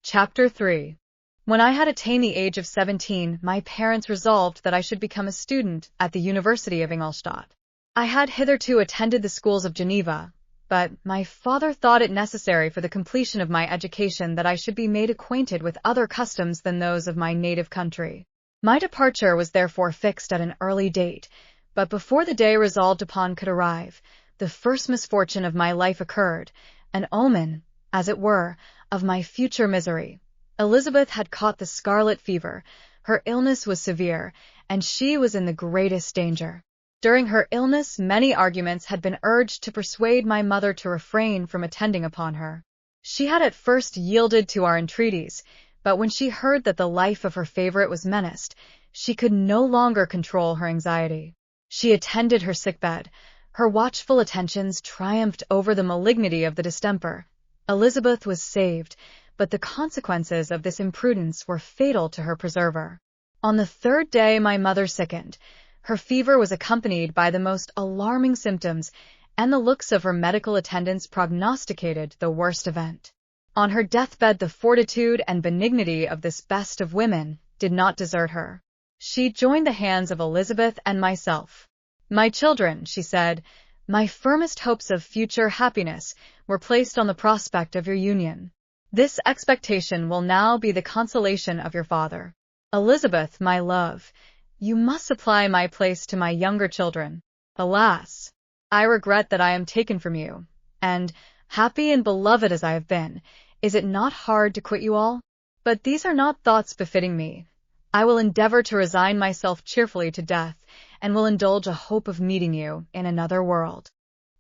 Chapter 3. When I had attained the age of 17, my parents resolved that I should become a student at the University of Ingolstadt. I had hitherto attended the schools of Geneva, but my father thought it necessary for the completion of my education that I should be made acquainted with other customs than those of my native country. My departure was therefore fixed at an early date, but before the day resolved upon could arrive, the first misfortune of my life occurred, an omen, as it were, of my future misery. Elizabeth had caught the scarlet fever, her illness was severe, and she was in the greatest danger. During her illness, many arguments had been urged to persuade my mother to refrain from attending upon her. She had at first yielded to our entreaties, but when she heard that the life of her favorite was menaced, she could no longer control her anxiety. She attended her sickbed. Her watchful attentions triumphed over the malignity of the distemper. Elizabeth was saved, but the consequences of this imprudence were fatal to her preserver. On the third day my mother sickened. Her fever was accompanied by the most alarming symptoms, and the looks of her medical attendants prognosticated the worst event. On her deathbed the fortitude and benignity of this best of women did not desert her. She joined the hands of Elizabeth and myself. "My children," she said, "my firmest hopes of future happiness were placed on the prospect of your union. This expectation will now be the consolation of your father. Elizabeth, my love, you must supply my place to my younger children. Alas! I regret that I am taken from you, and, happy and beloved as I have been, is it not hard to quit you all? But these are not thoughts befitting me. I will endeavor to resign myself cheerfully to death, and will indulge a hope of meeting you in another world."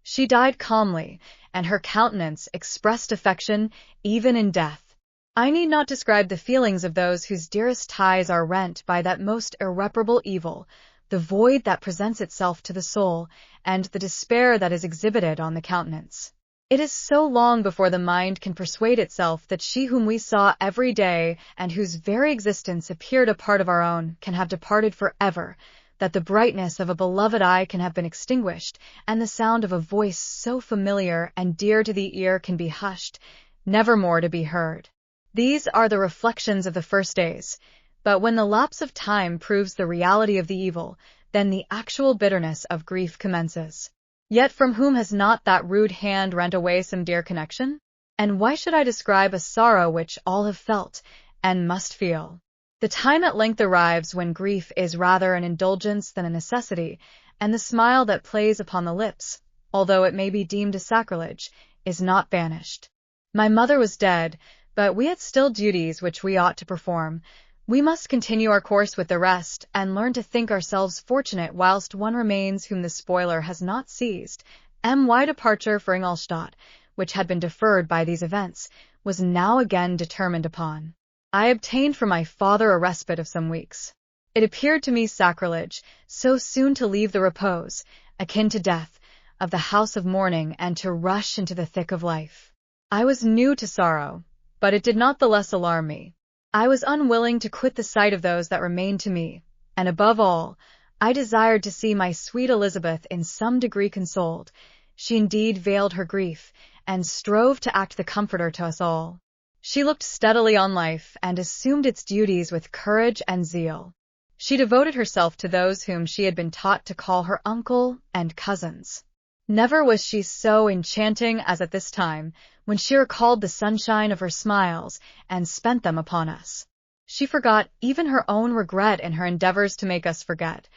She died calmly, and her countenance expressed affection even in death. I need not describe the feelings of those whose dearest ties are rent by that most irreparable evil, the void that presents itself to the soul, and the despair that is exhibited on the countenance. It is so long before the mind can persuade itself that she whom we saw every day, and whose very existence appeared a part of our own, can have departed forever, that the brightness of a beloved eye can have been extinguished, and the sound of a voice so familiar and dear to the ear can be hushed, never more to be heard. These are the reflections of the first days, but when the lapse of time proves the reality of the evil, then the actual bitterness of grief commences. Yet from whom has not that rude hand rent away some dear connection? And why should I describe a sorrow which all have felt, and must feel? The time at length arrives when grief is rather an indulgence than a necessity, and the smile that plays upon the lips, although it may be deemed a sacrilege, is not banished. My mother was dead, but we had still duties which we ought to perform. We must continue our course with the rest, and learn to think ourselves fortunate whilst one remains whom the spoiler has not seized. My departure for Ingolstadt, which had been deferred by these events, was now again determined upon. I obtained from my father a respite of some weeks. It appeared to me sacrilege, so soon to leave the repose, akin to death, of the house of mourning and to rush into the thick of life. I was new to sorrow, but it did not the less alarm me. I was unwilling to quit the sight of those that remained to me, and above all, I desired to see my sweet Elizabeth in some degree consoled. She indeed veiled her grief, and strove to act the comforter to us all. She looked steadily on life, and assumed its duties with courage and zeal. She devoted herself to those whom she had been taught to call her uncle and cousins. Never was she so enchanting as at this time, when she recalled the sunshine of her smiles, and spent them upon us. She forgot even her own regret in her endeavors to make us forget.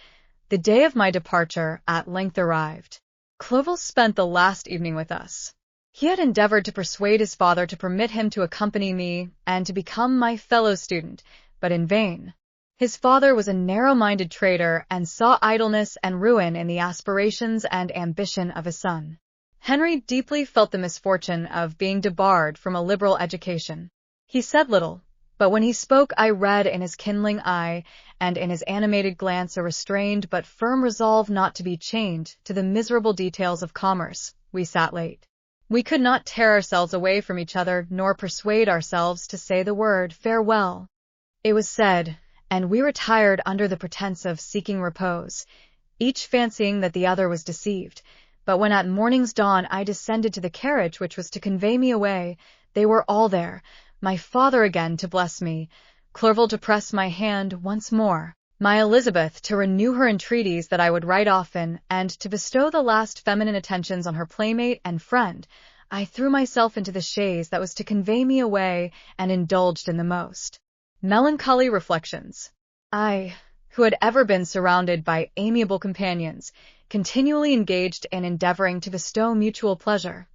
The day of my departure at length arrived. Clovis spent the last evening with us. He had endeavored to persuade his father to permit him to accompany me and to become my fellow student, but in vain. His father was a narrow-minded trader and saw idleness and ruin in the aspirations and ambition of his son. Henry deeply felt the misfortune of being debarred from a liberal education. He said little, but when he spoke I read in his kindling eye and in his animated glance a restrained but firm resolve not to be chained to the miserable details of commerce. We sat late. We could not tear ourselves away from each other, nor persuade ourselves to say the word farewell. It was said, and we retired under the pretense of seeking repose, each fancying that the other was deceived. But when at morning's dawn I descended to the carriage which was to convey me away, they were all there, my father again to bless me, Clerval to press my hand once more, my Elizabeth to renew her entreaties that I would write often, and to bestow the last feminine attentions on her playmate and friend, I threw myself into the chaise that was to convey me away and indulged in the most melancholy reflections. I, who had ever been surrounded by amiable companions, continually engaged in endeavoring to bestow mutual pleasure.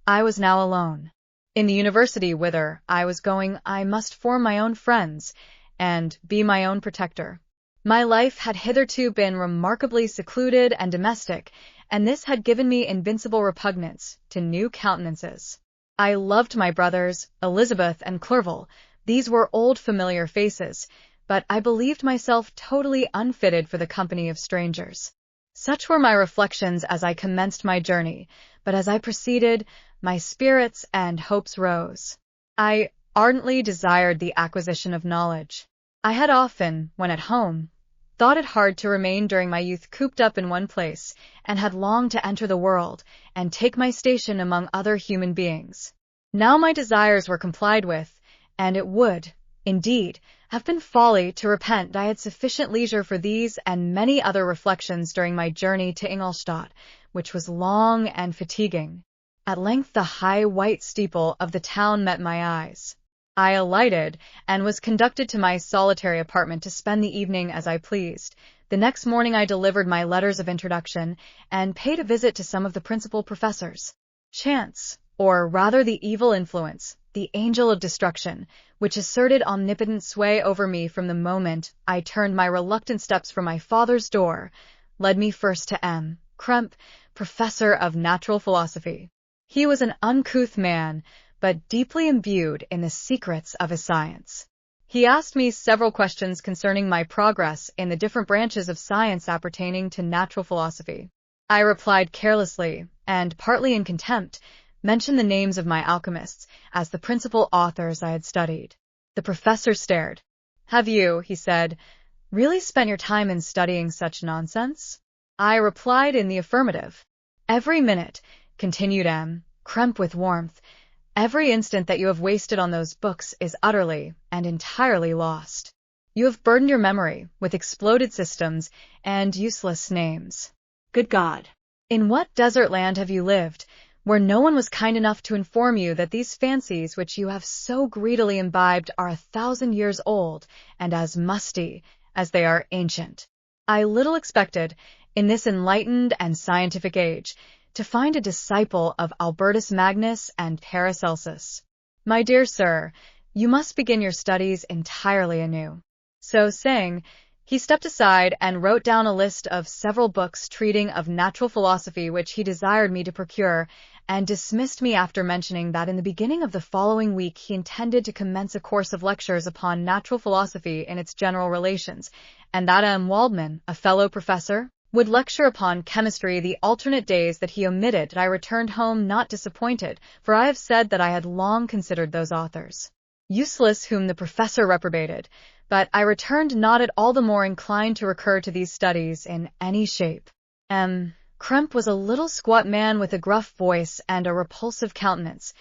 I was now alone. In the university whither I was going, I must form my own friends and be my own protector. My life had hitherto been remarkably secluded and domestic, and this had given me invincible repugnance to new countenances. I loved my brothers, Elizabeth and Clerval. These were old familiar faces, but I believed myself totally unfitted for the company of strangers. Such were my reflections as I commenced my journey, but as I proceeded, my spirits and hopes rose. I ardently desired the acquisition of knowledge. I had often, when at home, thought it hard to remain during my youth cooped up in one place, and had longed to enter the world and take my station among other human beings. Now my desires were complied with, and it would, indeed, have been folly to repent that I had sufficient leisure for these and many other reflections during my journey to Ingolstadt, which was long and fatiguing. At length the high white steeple of the town met my eyes. I alighted, and was conducted to my solitary apartment to spend the evening as I pleased. The next morning I delivered my letters of introduction, and paid a visit to some of the principal professors. Chance, or rather the evil influence, the angel of destruction, which asserted omnipotent sway over me from the moment I turned my reluctant steps from my father's door, led me first to M. Krempe, professor of natural philosophy. He was an uncouth man, but deeply imbued in the secrets of his science. He asked me several questions concerning my progress in the different branches of science appertaining to natural philosophy. I replied carelessly, and partly in contempt, mentioned the names of my alchemists as the principal authors I had studied. The professor stared. "Have you," he said, "really spent your time in studying such nonsense?" I replied in the affirmative. "Every minute," continued M. Krempe with warmth, "every instant that you have wasted on those books is utterly and entirely lost. You have burdened your memory with exploded systems and useless names. Good God! In what desert land have you lived, where no one was kind enough to inform you that these fancies which you have so greedily imbibed are 1,000 years old and as musty as they are ancient? I little expected, in this enlightened and scientific age, to find a disciple of Albertus Magnus and Paracelsus. My dear sir, you must begin your studies entirely anew." So saying, he stepped aside and wrote down a list of several books treating of natural philosophy which he desired me to procure, and dismissed me after mentioning that in the beginning of the following week he intended to commence a course of lectures upon natural philosophy in its general relations, and that M. Waldman, a fellow professor, would lecture upon chemistry the alternate days that he omitted. I returned home not disappointed, for I have said that I had long considered those authors useless whom the professor reprobated, but I returned not at all the more inclined to recur to these studies in any shape. M. Krempe was a little squat man with a gruff voice and a repulsive countenance.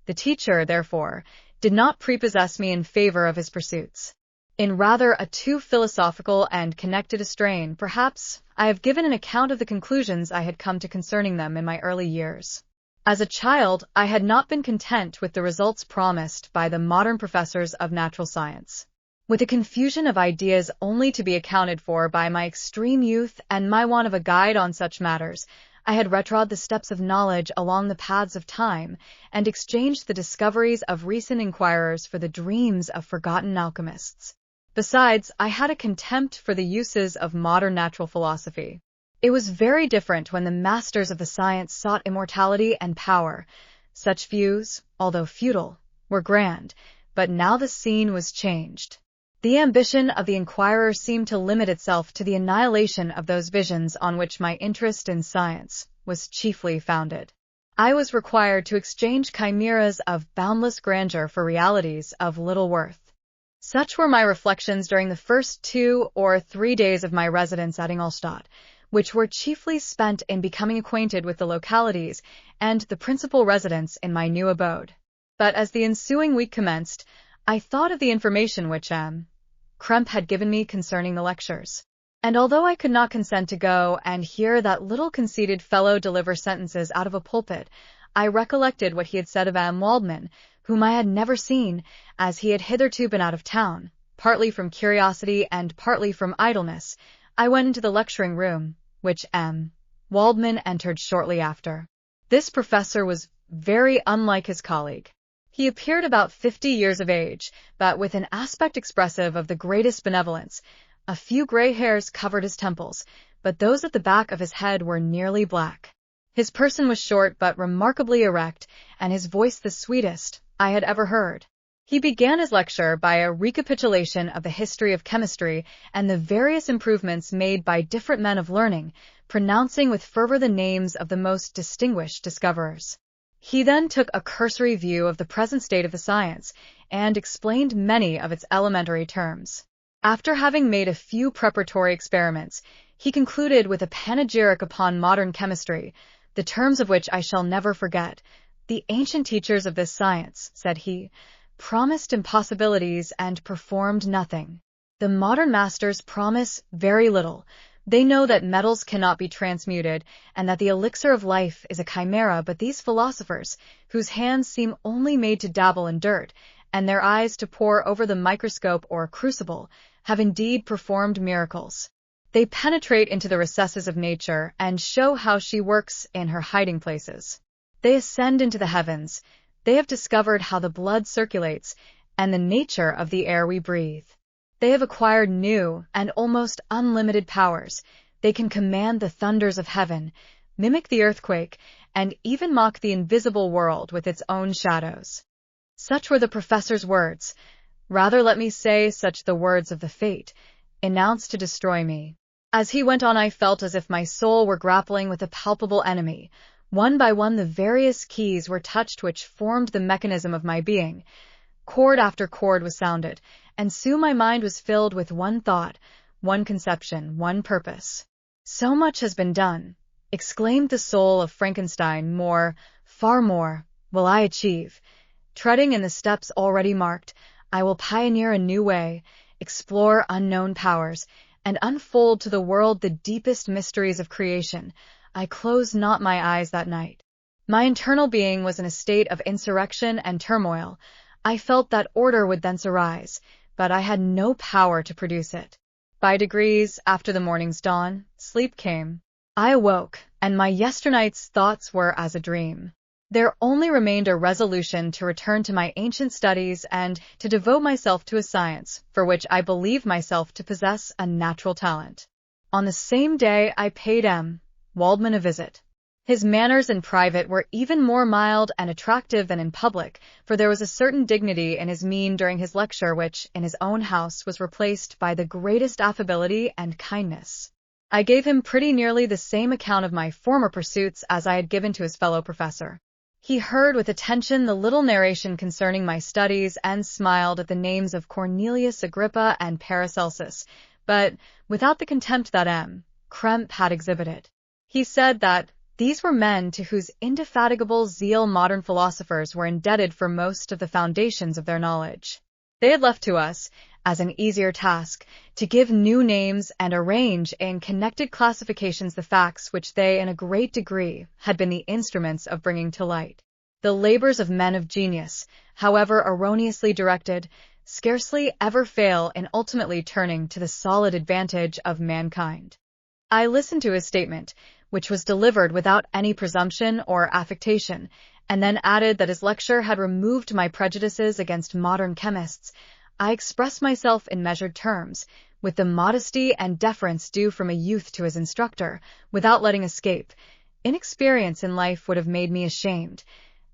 The teacher, therefore, did not prepossess me in favor of his pursuits. In rather a too philosophical and connected a strain, perhaps, I have given an account of the conclusions I had come to concerning them in my early years. As a child, I had not been content with the results promised by the modern professors of natural science. With a confusion of ideas only to be accounted for by my extreme youth and my want of a guide on such matters, I had retrod the steps of knowledge along the paths of time, and exchanged the discoveries of recent inquirers for the dreams of forgotten alchemists. Besides, I had a contempt for the uses of modern natural philosophy. It was very different when the masters of the science sought immortality and power. Such views, although futile, were grand, but now the scene was changed. The ambition of the inquirer seemed to limit itself to the annihilation of those visions on which my interest in science was chiefly founded. I was required to exchange chimeras of boundless grandeur for realities of little worth. Such were my reflections during the first 2 or 3 days of my residence at Ingolstadt, which were chiefly spent in becoming acquainted with the localities and the principal residents in my new abode. But as the ensuing week commenced, I thought of the information which Kremp had given me concerning the lectures. And although I could not consent to go and hear that little conceited fellow deliver sentences out of a pulpit, I recollected what he had said of Waldman, whom I had never seen, as he had hitherto been out of town, partly from curiosity and partly from idleness. I went into the lecturing room, which Waldman entered shortly after. This professor was very unlike his colleague. He appeared about 50 years of age, but with an aspect expressive of the greatest benevolence. A few gray hairs covered his temples, but those at the back of his head were nearly black. His person was short but remarkably erect, and his voice the sweetest I had ever heard. He began his lecture by a recapitulation of the history of chemistry and the various improvements made by different men of learning, pronouncing with fervor the names of the most distinguished discoverers. He then took a cursory view of the present state of the science, and explained many of its elementary terms. After having made a few preparatory experiments, he concluded with a panegyric upon modern chemistry, the terms of which I shall never forget. The ancient teachers of this science, said he, promised impossibilities and performed nothing. The modern masters promise very little. They know that metals cannot be transmuted, and that the elixir of life is a chimera, but these philosophers, whose hands seem only made to dabble in dirt, and their eyes to pore over the microscope or crucible, have indeed performed miracles. They penetrate into the recesses of nature, and show how she works in her hiding places. They ascend into the heavens. They have discovered how the blood circulates, and the nature of the air we breathe. They have acquired new and almost unlimited powers. They can command the thunders of heaven, mimic the earthquake, and even mock the invisible world with its own shadows. Such were the professor's words. Rather, let me say, such the words of the fate, announced to destroy me. As he went on, I felt as if my soul were grappling with a palpable enemy. One by one the various keys were touched which formed the mechanism of my being. Chord after chord was sounded, and soon my mind was filled with one thought, one conception, one purpose. So much has been done, exclaimed the soul of Frankenstein, more, far more, will I achieve. Treading in the steps already marked, I will pioneer a new way, explore unknown powers, and unfold to the world the deepest mysteries of creation. I closed not my eyes that night. My internal being was in a state of insurrection and turmoil. I felt that order would thence arise, but I had no power to produce it. By degrees, after the morning's dawn, sleep came. I awoke, and my yesternight's thoughts were as a dream. There only remained a resolution to return to my ancient studies and to devote myself to a science for which I believed myself to possess a natural talent. On the same day I paid Waldman a visit. His manners in private were even more mild and attractive than in public, for there was a certain dignity in his mien during his lecture which, in his own house, was replaced by the greatest affability and kindness. I gave him pretty nearly the same account of my former pursuits as I had given to his fellow professor. He heard with attention the little narration concerning my studies and smiled at the names of Cornelius Agrippa and Paracelsus, but without the contempt that Kremp had exhibited. He said that these were men to whose indefatigable zeal modern philosophers were indebted for most of the foundations of their knowledge. They had left to us, as an easier task, to give new names and arrange in connected classifications the facts which they, in a great degree, had been the instruments of bringing to light. The labors of men of genius, however erroneously directed, scarcely ever fail in ultimately turning to the solid advantage of mankind. I listened to his statement, which was delivered without any presumption or affectation, and then added that his lecture had removed my prejudices against modern chemists. I expressed myself in measured terms, with the modesty and deference due from a youth to his instructor, without letting escape. Inexperience in life would have made me ashamed,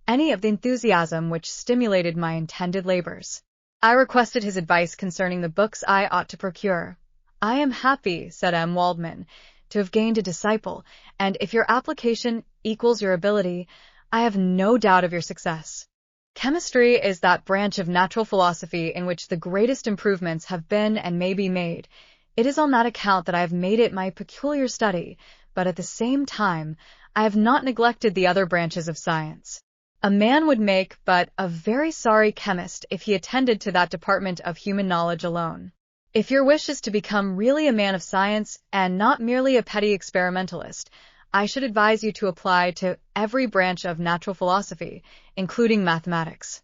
any of the enthusiasm which stimulated my intended labors. I requested his advice concerning the books I ought to procure. I am happy, said Waldman, to have gained a disciple, and if your application equals your ability, I have no doubt of your success. Chemistry is that branch of natural philosophy in which the greatest improvements have been and may be made. It is on that account that I have made it my peculiar study, but at the same time, I have not neglected the other branches of science. A man would make but a very sorry chemist if he attended to that department of human knowledge alone. If your wish is to become really a man of science and not merely a petty experimentalist, I should advise you to apply to every branch of natural philosophy, including mathematics.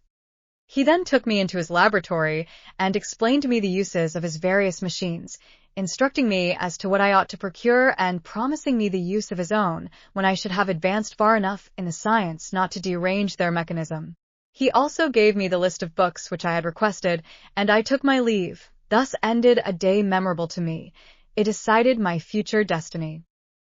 He then took me into his laboratory and explained to me the uses of his various machines, instructing me as to what I ought to procure and promising me the use of his own when I should have advanced far enough in the science not to derange their mechanism. He also gave me the list of books which I had requested, and I took my leave. Thus ended a day memorable to me. It decided my future destiny.